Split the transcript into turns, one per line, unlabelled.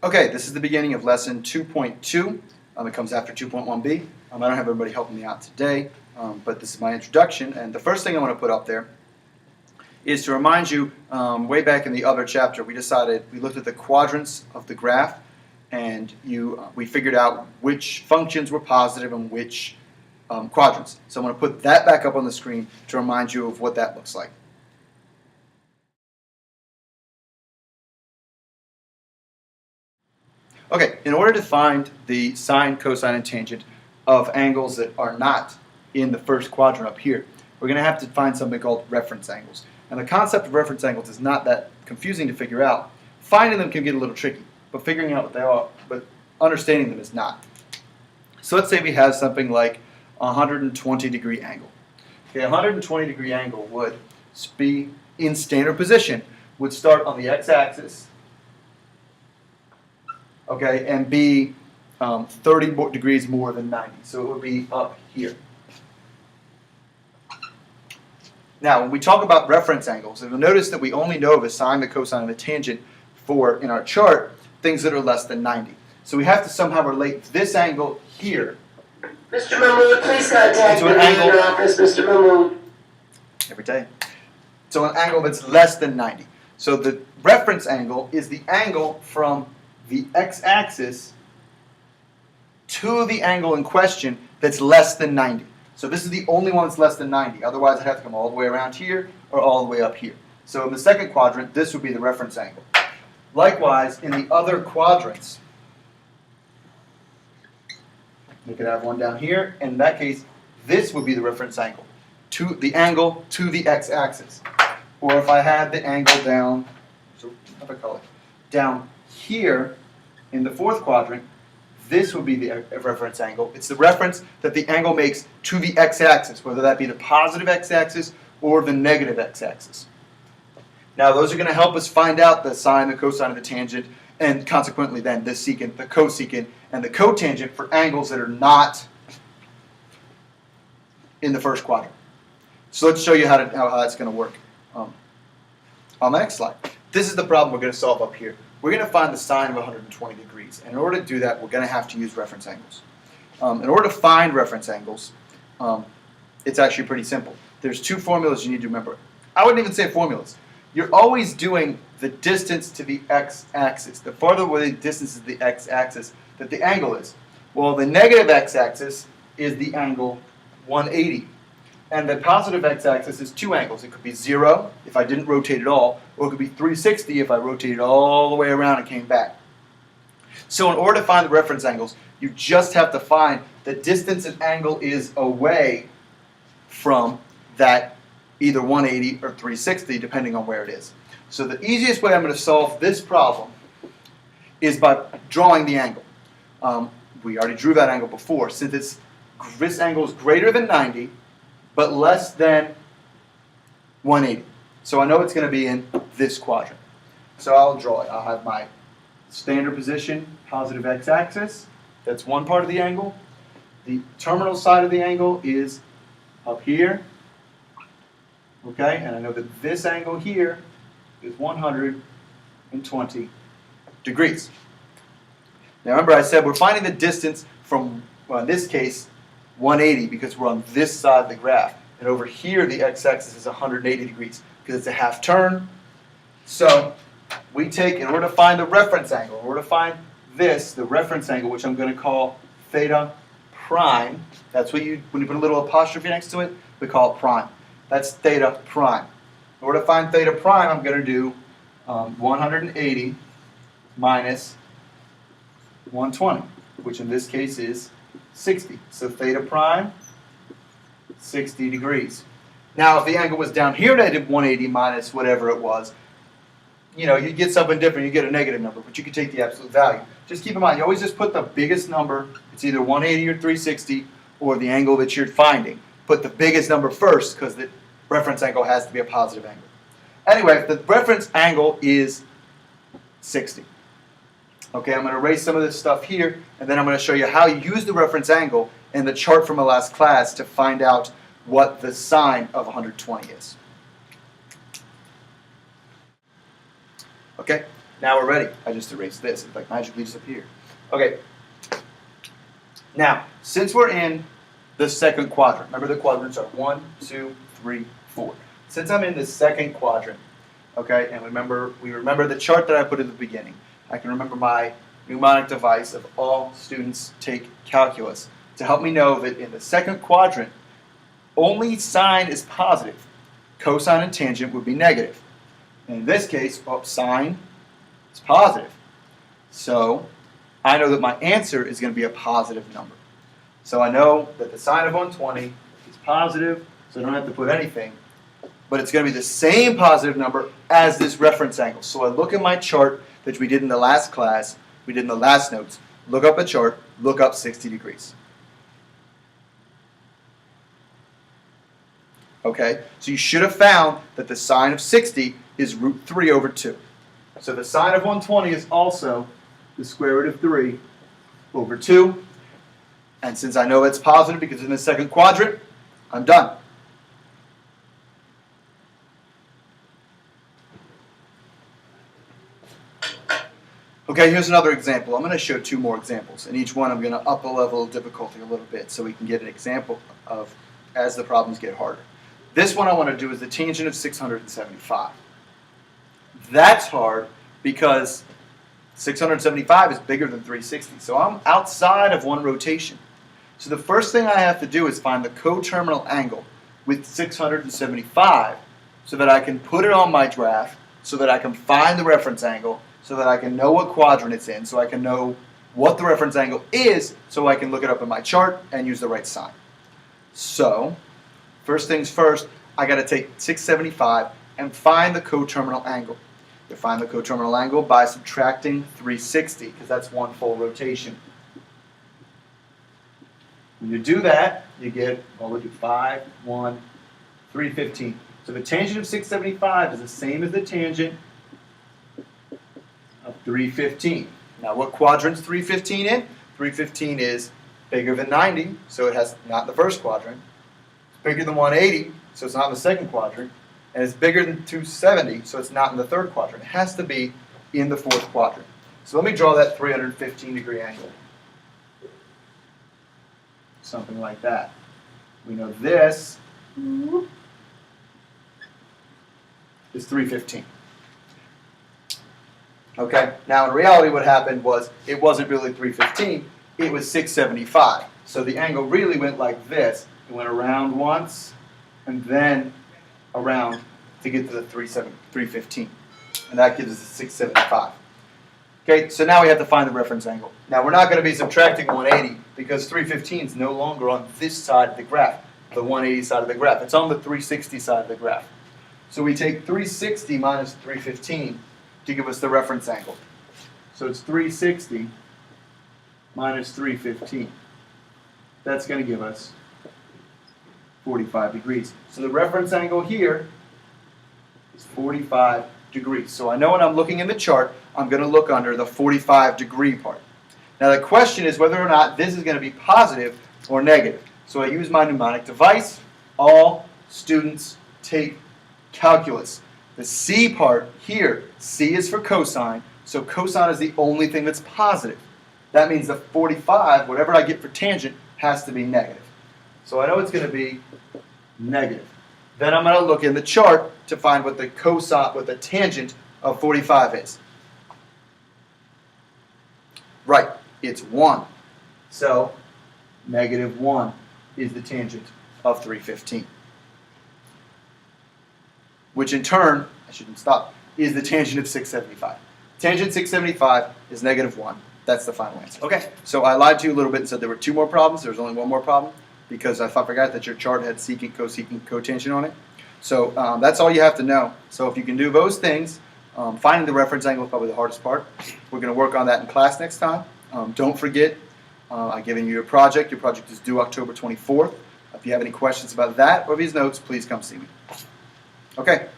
Okay, this is the beginning of lesson 2.2. It comes after 2.1b. I don't have everybody helping me out today, but this is my introduction. And the first thing I want to put up there is to remind you, way back in the other chapter, we looked at the quadrants of the graph, and we figured out which functions were positive and which quadrants. So I'm going to put that back up on the screen to remind you of what that looks like. Okay, in order to find the sine, cosine, and tangent of angles that are not in the first quadrant up here, we're going to have to find something called reference angles. And the concept of reference angles is not that confusing to figure out. Finding them can get a little tricky, but figuring out what they are, but understanding them is not. So let's say we have something like a 120 degree angle. Okay, a 120 degree angle would be in standard position, would start on the x-axis, okay, and be 30 degrees more than 90. So it would be up here. Now, when we talk about reference angles, you'll notice that we only know the sine, the cosine, and the tangent for, in our chart, things that are less than 90. So we have to somehow relate this angle here.
Mr. Mahmood, please contact the main office, Mr. Mahmood.
Every day. So an angle that's less than 90. So the reference angle is the angle from the x-axis to the angle in question that's less than 90. So this is the only one that's less than 90. Otherwise, I'd have to come all the way around here or all the way up here. So in the second quadrant, this would be the reference angle. Likewise, in the other quadrants, you could have one down here. And in that case, this would be the reference angle, to the angle to the x-axis. Or if I had the angle down, so how do I call it? Down here in the fourth quadrant, this would be the reference angle. It's the reference that the angle makes to the x-axis, whether that be the positive x-axis or the negative x-axis. Now, those are going to help us find out the sine, the cosine, and the tangent, and consequently then the secant, the cosecant, and the cotangent for angles that are not in the first quadrant. So let's show you how that's going to work on the next slide. This is the problem we're going to solve up here. We're going to find the sine of 120 degrees. And in order to do that, we're going to have to use reference angles. In order to find reference angles, it's actually pretty simple. There's two formulas you need to remember. I wouldn't even say formulas. You're always doing the distance to the x-axis. The farther away the distance is the x-axis that the angle is. Well, the negative x-axis is the angle 180. And the positive x-axis is two angles. It could be 0 if I didn't rotate at all, or it could be 360 if I rotated all the way around and came back. So in order to find the reference angles, you just have to find the distance an angle is away from that either 180 or 360, depending on where it is. So the easiest way I'm going to solve this problem is by drawing the angle. We already drew that angle before. Since this angle is greater than 90, but less than 180. So I know it's going to be in this quadrant. So I'll draw it. I'll have my standard position, positive x-axis. That's one part of the angle. The terminal side of the angle is up here. Okay, and I know that this angle here is 120 degrees. Now remember I said we're finding the distance from, well, in this case, 180 because we're on this side of the graph. And over here the x-axis is 180 degrees because it's a half turn. So we take, in order to find the reference angle, in order to find this, the reference angle, which I'm going to call theta prime, that's what when you put a little apostrophe next to it, we call it prime. That's theta prime. In order to find theta prime, I'm going to do 180 minus 120, which in this case is 60. So theta prime, 60 degrees. Now, if the angle was down here at 180 minus whatever it was, you'd get something different. You get a negative number, but you could take the absolute value. Just keep in mind, you always just put the biggest number. It's either 180 or 360 or the angle that you're finding. Put the biggest number first because the reference angle has to be a positive angle. Anyway, the reference angle is 60. Okay, I'm going to erase some of this stuff here, and then I'm going to show you how you use the reference angle in the chart from our last class to find out what the sine of 120 is. Okay, Now we're ready. I just erased this. It like magically disappeared. Okay. Now, since we're in the second quadrant, remember the quadrants are 1, 2, 3, 4. Since I'm in the second quadrant, okay, and we remember the chart that I put at the beginning. I can remember my mnemonic device of all students take calculus to help me know that in the second quadrant, only sine is positive. Cosine and tangent would be negative. And in this case, sine is positive. So I know that my answer is going to be a positive number. So I know that the sine of 120 is positive, so I don't have to put anything. But it's going to be the same positive number as this reference angle. So I look at my chart that we did in the last class, we did in the last notes, look up a chart, look up 60 degrees. Okay, so you should have found that the sine of 60 is root 3 over 2. So the sine of 120 is also the square root of 3 over 2. And since I know it's positive because it's in the second quadrant, I'm done. Okay, here's another example. I'm going to show 2 more examples. And each one I'm going to up a level of difficulty a little bit so we can get an example of as the problems get harder. This one I want to do is the tangent of 675. That's hard because 675 is bigger than 360. So I'm outside of one rotation. So the first thing I have to do is find the coterminal angle with 675 so that I can put it on my graph, so that I can find the reference angle, so that I can know what quadrant it's in, so I can know what the reference angle is, so I can look it up in my chart and use the right sign. So, first things first, I got to take 675 and find the coterminal angle. You find the coterminal angle by subtracting 360, because that's one full rotation. When you do that, you get, well, we'll do 5, 1, 315. So the tangent of 675 is the same as the tangent of 315. Now, what quadrant's 315 in? 315 is bigger than 90, so it has not in the first quadrant. It's bigger than 180, so it's not in the second quadrant. And it's bigger than 270, so it's not in the third quadrant. It has to be in the fourth quadrant. So let me draw that 315 degree angle. Something like that. We know this is 315. Okay, now in reality what happened was it wasn't really 315, it was 675. So the angle really went like this. It went around once and then around to get to the 315. And that gives us a 675. Okay, so now we have to find the reference angle. Now we're not going to be subtracting 180 because 315 is no longer on this side of the graph, the 180 side of the graph. It's on the 360 side of the graph. So we take 360 minus 315 to give us the reference angle. So it's 360 minus 315. That's going to give us 45 degrees. So the reference angle here is 45 degrees. So I know when I'm looking in the chart, I'm going to look under the 45 degree part. Now the question is whether or not this is going to be positive or negative. So I use my mnemonic device. All students take calculus. The C part here, C is for cosine, so cosine is the only thing that's positive. That means the 45, whatever I get for tangent, has to be negative. So I know it's going to be negative. Then I'm going to look in the chart to find what the cosine, what the tangent of 45 is. Right, it's 1. So negative 1 is the tangent of 315. Which in turn, I shouldn't stop, is the tangent of 675. Tangent 675 is negative 1. That's the final answer. Okay, so I lied to you a little bit and said there were 2 more problems. There was only 1 more problem because I forgot that your chart had secant, cosecant, cotangent on it. So that's all you have to know. So if you can do those things, finding the reference angle is probably the hardest part. We're going to work on that in class next time. Don't forget, I've given you your project. Your project is due October 24th. If you have any questions about that or these notes, please come see me. Okay.